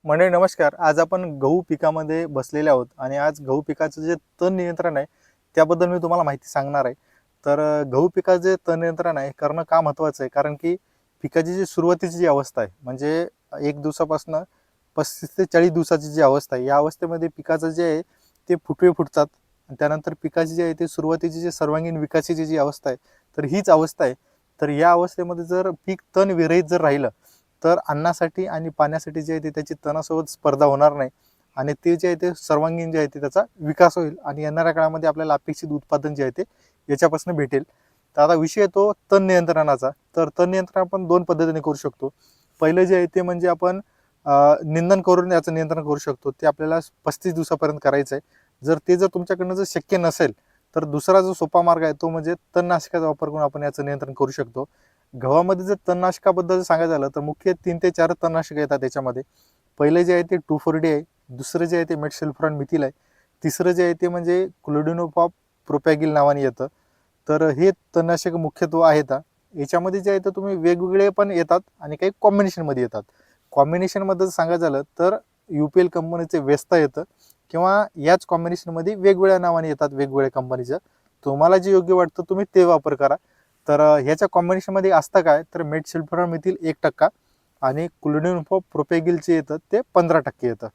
मंडळी नमस्कार. आज आपण गहू पिकामध्ये बसलेले आहोत आणि आज गहू पिकाचं जे तण नियंत्रण आहे त्याबद्दल मी तुम्हाला माहिती सांगणार आहे. तर गहू पिकाचं जे तण नियंत्रण आहे करणं का महत्त्वाचं आहे, कारण की पिकाची जी सुरुवातीची जी अवस्था आहे म्हणजे 1 दिवसापासून 35 ते 40 दिवसाची जी अवस्था आहे, या अवस्थेमध्ये पिकाचं जे आहे ते फुटवे फुटतात आणि त्यानंतर पिकाची जी आहे ते सुरुवातीची जी सर्वांगीण विकासाची जी अवस्था आहे, तर हीच अवस्था आहे. तर या अवस्थेमध्ये जर पीक तण विरहित जर राहिलं तर अन्नासाठी आणि पाण्यासाठी जे आहे ते त्याची तणासोबत स्पर्धा होणार नाही आणि ते जे आहे ते सर्वांगीण जे आहे ते त्याचा विकास होईल आणि येणाऱ्या काळामध्ये आपल्याला अपेक्षित उत्पादन जे आहे ते याच्यापासून भेटेल. तर आता विषय येतो तण नियंत्रणाचा. तर तण नियंत्रण आपण 2 पद्धतीने करू शकतो. पहिलं जे आहे ते म्हणजे आपण निंदन करून याचं नियंत्रण करू शकतो. ते आपल्याला 35 दिवसापर्यंत करायचं आहे. जर तुमच्याकडनं जर शक्य नसेल तर दुसरा जो सोपा मार्ग आहे तो म्हणजे तणनाशकाचा वापर करून आपण याचं नियंत्रण करू शकतो. गव्हामध्ये जर तणनाशकाबद्दल सांगायचं झालं तर मुख्य 3 ते 4 तणनाशक येतात त्याच्यामध्ये. पहिले जे आहे ते 2,4-D आहे, दुसरं जे आहे ते मेटसल्फोरान मिथिल आहे, तिसरं जे आहे ते म्हणजे क्लोडिनोफॉप प्रोपॅगिल नावाने येतं. तर हे तणनाशक मुख्यत्वे आहेत. याच्यामध्ये जे आहे ते तुम्ही वेगवेगळे पण येतात आणि काही कॉम्बिनेशनमध्ये येतात. कॉम्बिनेशनमध्ये सांगायचं झालं तर UPL कंपनीचे वेस्ता येतं किंवा याच कॉम्बिनेशनमध्ये वेगवेगळ्या नावाने येतात वेगवेगळ्या कंपनीचं. तुम्हाला जे योग्य वाटतं तुम्ही ते वापर करा. तर ह्याच्या कॉम्बिनेशनमध्ये असतं काय, तर मेटसल्फोरान मिथिल 1% आणि क्लोडिनोफॉप प्रोपॅगिलचे येतं ते 15% येतं.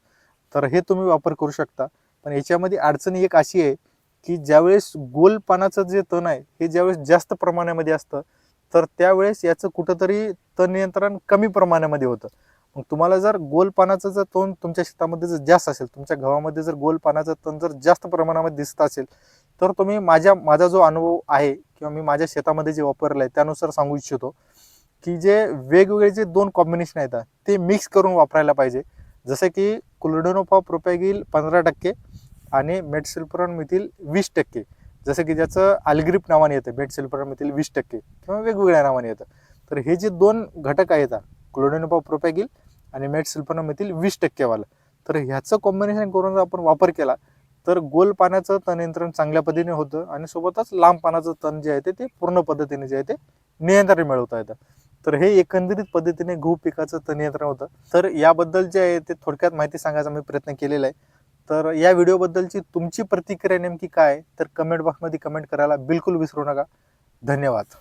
तर हे तुम्ही वापर करू शकता. पण याच्यामध्ये अडचण एक अशी आहे की ज्यावेळेस गोल पानाचं जे तण आहे हे ज्यावेळेस जास्त प्रमाणामध्ये असतं तर त्यावेळेस याचं कुठंतरी तण नियंत्रण कमी प्रमाणामध्ये होतं. मग तुम्हाला जर गोल पानाचं जर तण तुमच्या शेतामध्ये जर जास्त असेल, तुमच्या गव्हामध्ये जर गोल पानाचं तण जर जास्त प्रमाणामध्ये दिसत असेल, तर तुम्ही माझा जो अनुभव आहे किंवा मी माझ्या शेतामध्ये जे वापरलं आहे त्यानुसार सांगू इच्छितो की जे वेगवेगळे जे 2 कॉम्बिनेशन आहेत ते मिक्स करून वापरायला पाहिजे. जसं की क्लोडिनोफॉप प्रोपॅगिल 15% आणि मेटसल्फोरान मिथिल 20%. जसं की ज्याचं अल्ग्रिप नावाने येतं मेटसल्फोरान मिथिल 20% किंवा वेगवेगळ्या नावाने येतं. तर हे जे 2 घटक आहेत क्लोडिनोफॉप प्रोपॅगिल आणि मेटसल्फोरान मिथिल 20% वालं, तर ह्याचं कॉम्बिनेशन करून जर आपण वापर केला तर गोल पानाचं तण नियंत्रण चांगल्या पद्धतीने होतं आणि सोबतच लांब पानाचं तण जे आहे ते पूर्ण पद्धतीने जे आहे ते नियंत्रण मिळवता येतं. तर हे एकंदरीत पद्धतीने गहू पिकाचं तण नियंत्रण होतं. तर याबद्दल जे आहे ते थोडक्यात माहिती सांगायचा मी प्रयत्न केलेला आहे. तर या व्हिडिओबद्दलची तुमची प्रतिक्रिया नेमकी काय, तर कमेंट बॉक्समध्ये कमेंट करायला बिलकुल विसरू नका. धन्यवाद.